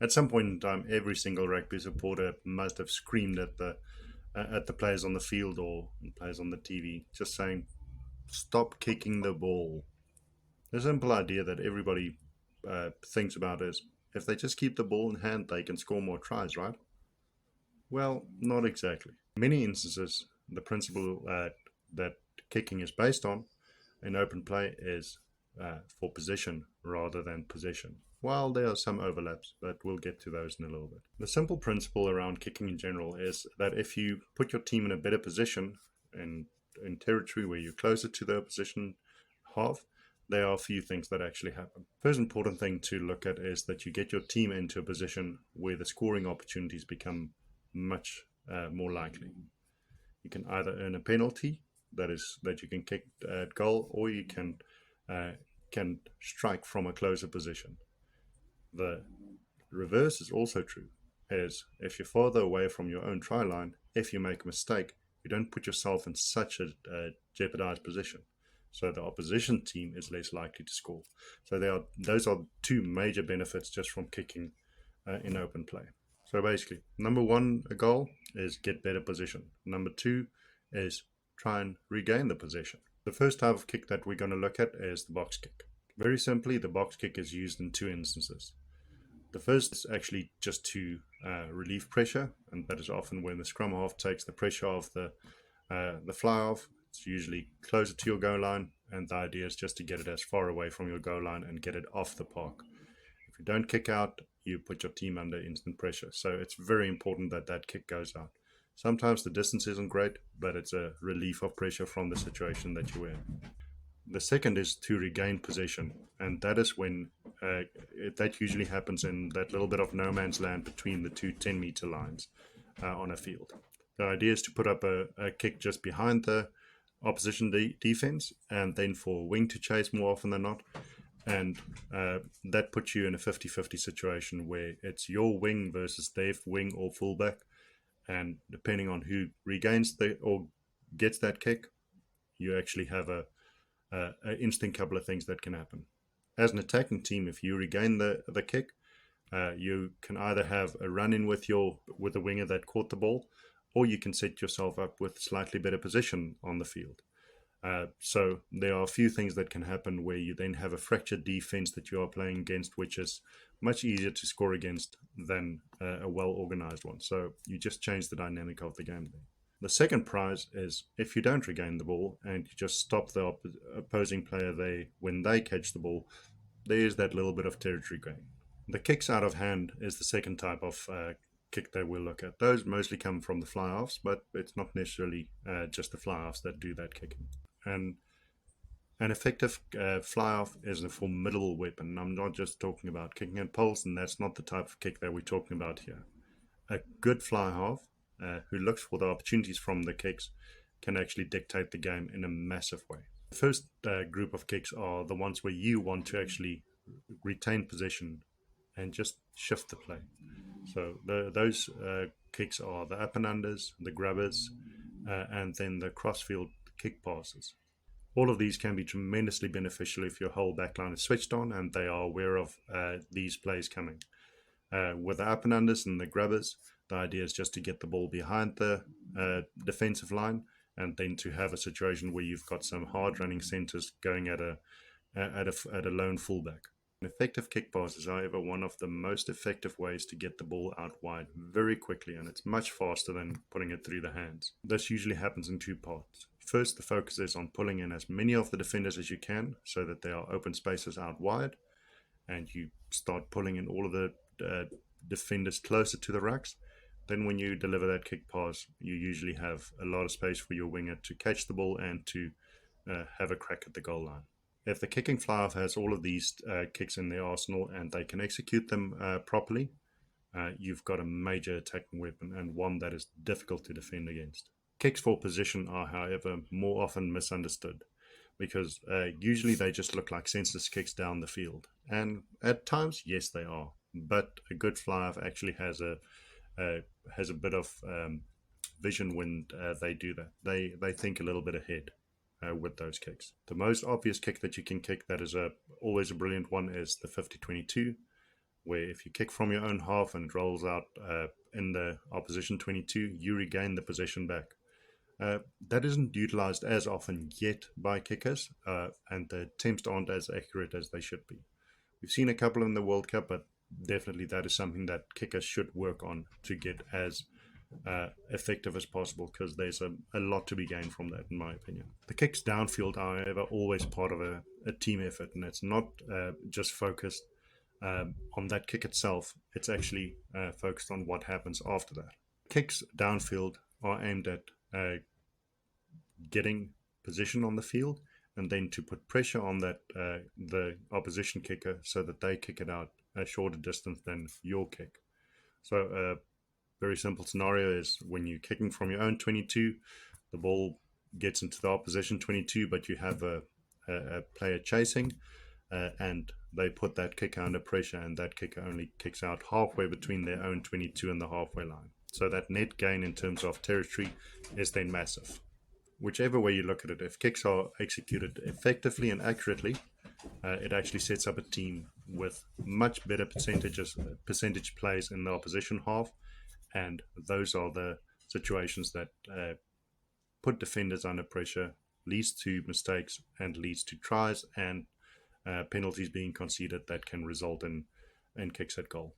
At some point in time, every single rugby supporter must have screamed at the players on the field or players on the TV, just saying, "Stop kicking the ball." The simple idea that everybody thinks about is if they just keep the ball in hand, they can score more tries, right? Well, not exactly. In many instances, the principle that kicking is based on in open play is for position rather than possession. While there are some overlaps, but we'll get to those in a little bit. The simple principle around kicking in general is that if you put your team in a better position in territory where you're closer to the opposition half, there are a few things that actually happen. First important thing to look at is that you get your team into a position where the scoring opportunities become much more likely. You can either earn a penalty that you can kick at goal, or you uh, can strike from a closer position. The reverse is also true, as if you're farther away from your own try line, if you make a mistake, you don't put yourself in such a jeopardized position. So the opposition team is less likely to score. So those are two major benefits just from kicking in open play. So basically, number one, a goal is get better position. Number two is try and regain the position. The first type of kick that we're going to look at is the box kick. Very simply, the box kick is used in two instances. The first is actually just to relieve pressure, and that is often when the scrum half takes the pressure off the fly off. It's usually closer to your goal line, and the idea is just to get it as far away from your goal line and get it off the park. If you don't kick out, you put your team under instant pressure. So it's very important that that kick goes out. Sometimes the distance isn't great, but it's a relief of pressure from the situation that you're in. The second is to regain possession, and that is when that usually happens in that little bit of no man's land between the two 10-meter lines on a field. The idea is to put up a kick just behind the opposition defense, and then for wing to chase more often than not. And that puts you in a 50-50 situation where it's your wing versus their wing or fullback. And depending on who regains or gets that kick, you actually have a instant couple of things that can happen. As an attacking team, if you regain the kick, you can either have a run in with the winger that caught the ball, or you can set yourself up with slightly better position on the field. So there are a few things that can happen where you then have a fractured defense that you are playing against, which is much easier to score against than a well-organized one. So you just change the dynamic of the game there. The second prize is if you don't regain the ball and you just stop the opposing player when they catch the ball, there's that little bit of territory gain. The kicks out of hand is the second type of kick that we'll look at. Those mostly come from the fly-offs, but it's not necessarily just the fly-offs that do that kicking. And an effective fly-off is a formidable weapon. I'm not just talking about kicking at poles, and that's not the type of kick that we're talking about here. A good fly-half who looks for the opportunities from the kicks can actually dictate the game in a massive way. The first group of kicks are the ones where you want to actually retain possession and just shift the play. So those kicks are the up and unders, the grubbers, and then the crossfield kick passes. All of these can be tremendously beneficial if your whole backline is switched on and they are aware of these plays coming. With the up and unders and the grubbers, the idea is just to get the ball behind the defensive line and then to have a situation where you've got some hard running centers going at a lone fullback. An effective kick pass is, however, one of the most effective ways to get the ball out wide very quickly, and it's much faster than putting it through the hands. This usually happens in two parts. First, the focus is on pulling in as many of the defenders as you can so that there are open spaces out wide, and you start pulling in all of the defenders closer to the rucks. Then when you deliver that kick pass, you usually have a lot of space for your winger to catch the ball and to have a crack at the goal line. If the kicking fly-off has all of these kicks in their arsenal and they can execute them properly, you've got a major attacking weapon and one that is difficult to defend against. Kicks for position are, however, more often misunderstood because usually they just look like senseless kicks down the field. And at times, yes, they are. But a good fly-off actually has a bit of vision when they do that. They think a little bit ahead. With those kicks. The most obvious kick that you can kick that is always a brilliant one is the 50-22. where if you kick from your own half and it rolls out in the opposition 22, you regain the possession back. That isn't utilized as often yet by kickers, and the attempts aren't as accurate as they should be. We've seen a couple in the World Cup, but definitely that is something that kickers should work on to get as effective as possible, because there's a lot to be gained from that, in my opinion. The kicks downfield, however, always part of a team effort, and it's not just focused on that kick itself. It's actually focused on what happens after that. Kicks downfield are aimed at getting position on the field, and then to put pressure on that the opposition kicker so that they kick it out a shorter distance than your kick. So a very simple scenario is when you're kicking from your own 22, the ball gets into the opposition 22, but you have a player chasing, and they put that kicker under pressure, and that kicker only kicks out halfway between their own 22 and the halfway line. So that net gain in terms of territory is then massive. Whichever way you look at it, if kicks are executed effectively and accurately, it actually sets up a team with much better percentage plays in the opposition half, and those are the situations that put defenders under pressure, leads to mistakes, and leads to tries and penalties being conceded that can result in kicks at goal.